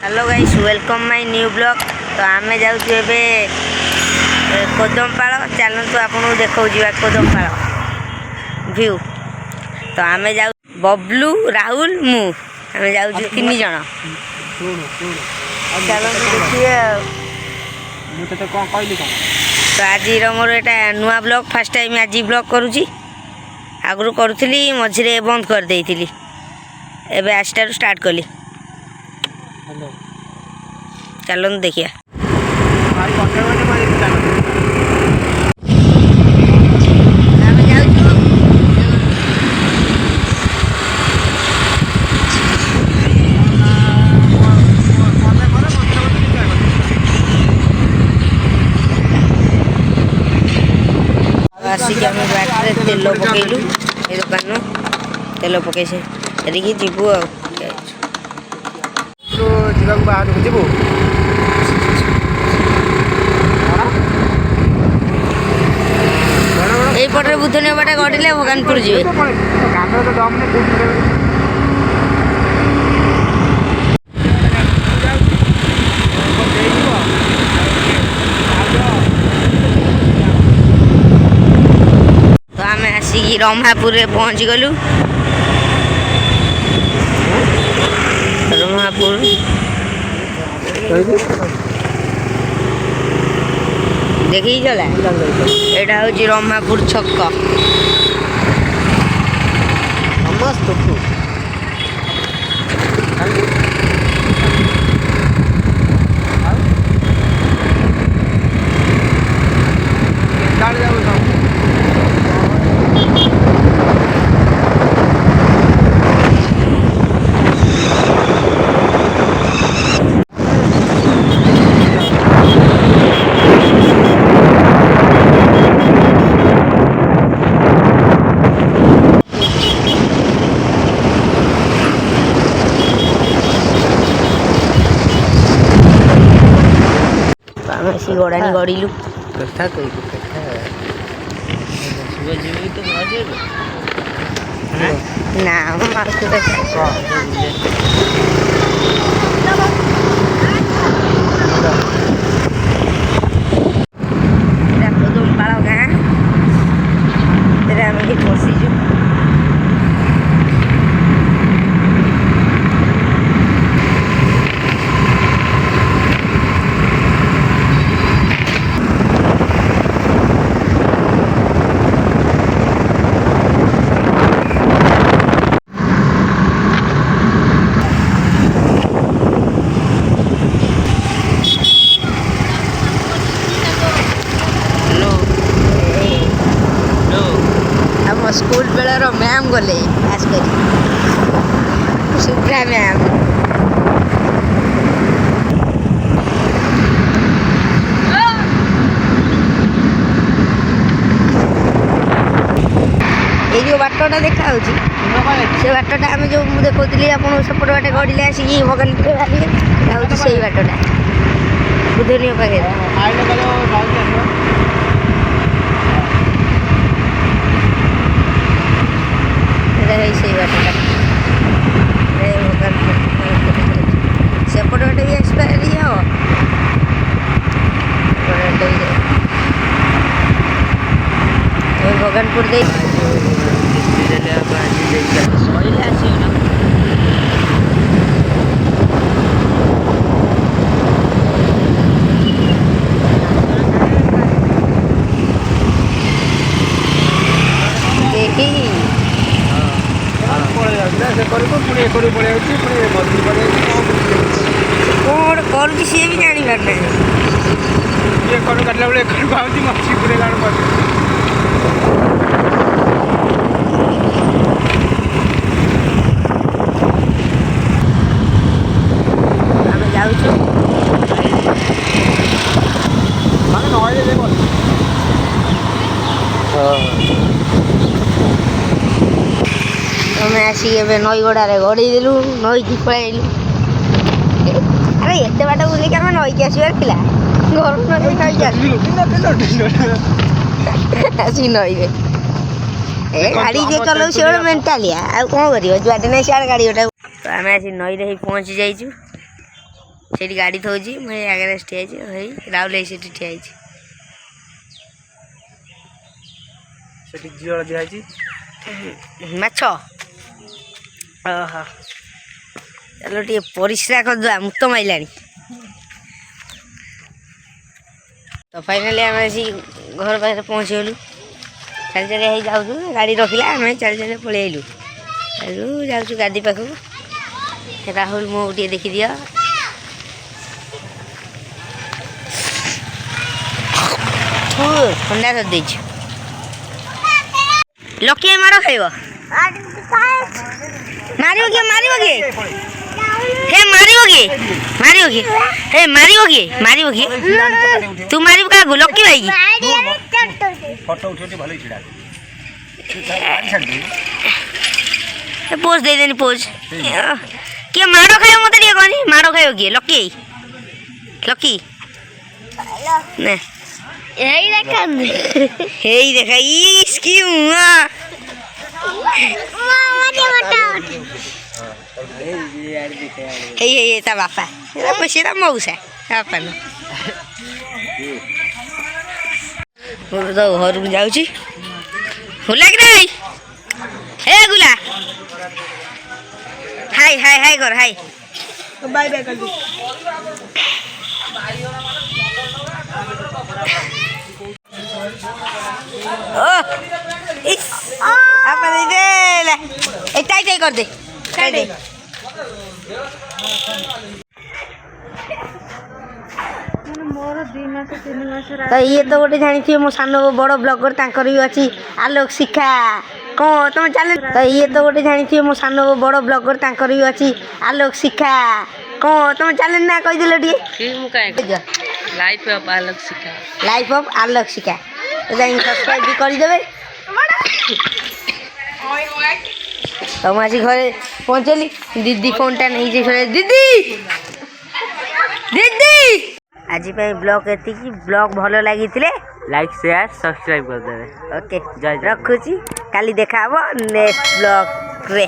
Hello guys welcome my new blog. तो आम जाऊँ कोदमपाल चलतु आपको देखा जा कोदमपाल व्यू। तो आम जाऊ बबलू राहुल मु आम जाऊँ 3 जन। चलतु देखिए। तो आज मोर यहाँ नुआ ब्लॉग फास्ट टाइम आज ब्लॉग करुँची। आगु करुली मझे बंद कर देती एवं आजटार स्टार्ट कली। चलो देखिए। आसिक आम बाटे तेल पकईलु ये दुकान तेल पकई सारिकी जीवु बाहर जीवु यहीपटे बुधनी बाटे गड़े भगवानपुर जी। तो आम आसिक रमापुर पहुँच गलु। रमापुर देखी चला यहाँ हूँ रमापुर छक। आसी गड़ानी गड़िलु कथा कही कथा ना कोदमपाल गाँ पशिचु। स्कूल बेलर मैम गले खास कर सुभ्रा मैम। ये जो बाटटा देखा से बाटटा आम जो देखी आप सेपट बाटे गड़े आसिक भगवानपुर बाहर से बाटटा बुधनी पाखे से बाटटा सेपट बाटे भी एक्सपायर हम भगवानपुर दे कौन कर सी भी जानी पारना ये काटला बेले मछली पूरे गाड़ आम जाऊँ मैं आसिक नई गड़े गड़े देलु नई की पलू। अरे एत बाट बुलिक आम नईक आसबार घर आसिक नई गाड़ी जे चलाऊ सी गोटे मेन्टालिया आ कौन कर जुआडे नहीं सियाड़े गाड़ी गोटे। तो आम आस नई रे पहुँची जाइचु। ସେଇଠି ଗାଡ଼ି ଥଉଛି ମୁଁ ଏଇ ଆଗରେ ଠିଆ ହେଇଛି ହେଇ ରାହୁଲ ଏଇ ସେଠି ଠିଆ ହେଇଛି ସେଠି ଜିଅଳ ଦିଆହେଇଛି ମାଛ ଓହୋ ଚାଲ ଟିକେ ପରିସ୍ରା କରିଦେବା ମୁତ ମାଇଲାଣି ତ ଫାଇନାଲି ଆମେ ଆସି ଘର ପାଖରେ ପହଞ୍ଚିଗଲୁ ଚାଲି ଚାଲି ହେଇ ଯାଉଛୁ ଗାଡ଼ି ରଖିଲା ଆମେ ଚାଲି ଚାଲି ପଳେଇ ଆଇଲୁ ଯାଉଛୁ ଗାଦି ପାଖକୁ ରାହୁଲ ମୋ ଟିକେ ଦେଖିଦିଅ ଥଣ୍ଡା କରିଦେଇଛୁ ଲକି ମାଡ଼ ଖାଇବ ମାରିବ କିଏ ହେ ମାରିବ କିଏ ତୁ ମାରିବୁ କାହାକୁ ଲକି ଭାଇ ଫଟୋ ଉଠେଇ ଭଲ ଛିଡ଼ା ପୋଜ ଦେଇଦେନି ପୋଜ କିଏ ମାଡ଼ ଖାଇବ ମତେ ଟିକେ କହନି ମାଡ଼ ଖାଇବ କିଏ ଲକି ନା ହେଇ ଦେଖା ଇସ୍ କି ହେଇ ତା ବାପା ସେଟା ମଉସା ବାପା ନୁହଁ ମୁଁ ତ ଘରକୁ ଯାଉଛି ଗୁଲା କି ନାଇ ହେ ଗୁଲା ହାଇ କର ହାଇ ବାଇ ବାଇ କାଲି ओ इस आपा दे ले ए टाई कर दे टाई तो ये तो गोटे जानी मो सान बड़ ब्लगर तांकर भी अच्छी आलोक शिखा कौन तुम चैनल तो ये तो गोटे जानी मो सान बड़ ब्लगर तांकर भी अच्छी आलोक शिखा कौन तुम चैनल ना कहीदेल लाइफ ऑफ आलोक शिखा तो जाइन सब्सक्राइब भी करदेवे तो मुझे घरे पहुँचली दीदी फोनटा नहीं दीदी आज ब्लॉग एति ब्लॉग भल लगी लाइक शेयर सब्सक्राइब कर देवे ओके रखुची काली देखा नेक्स्ट ब्लॉग रे।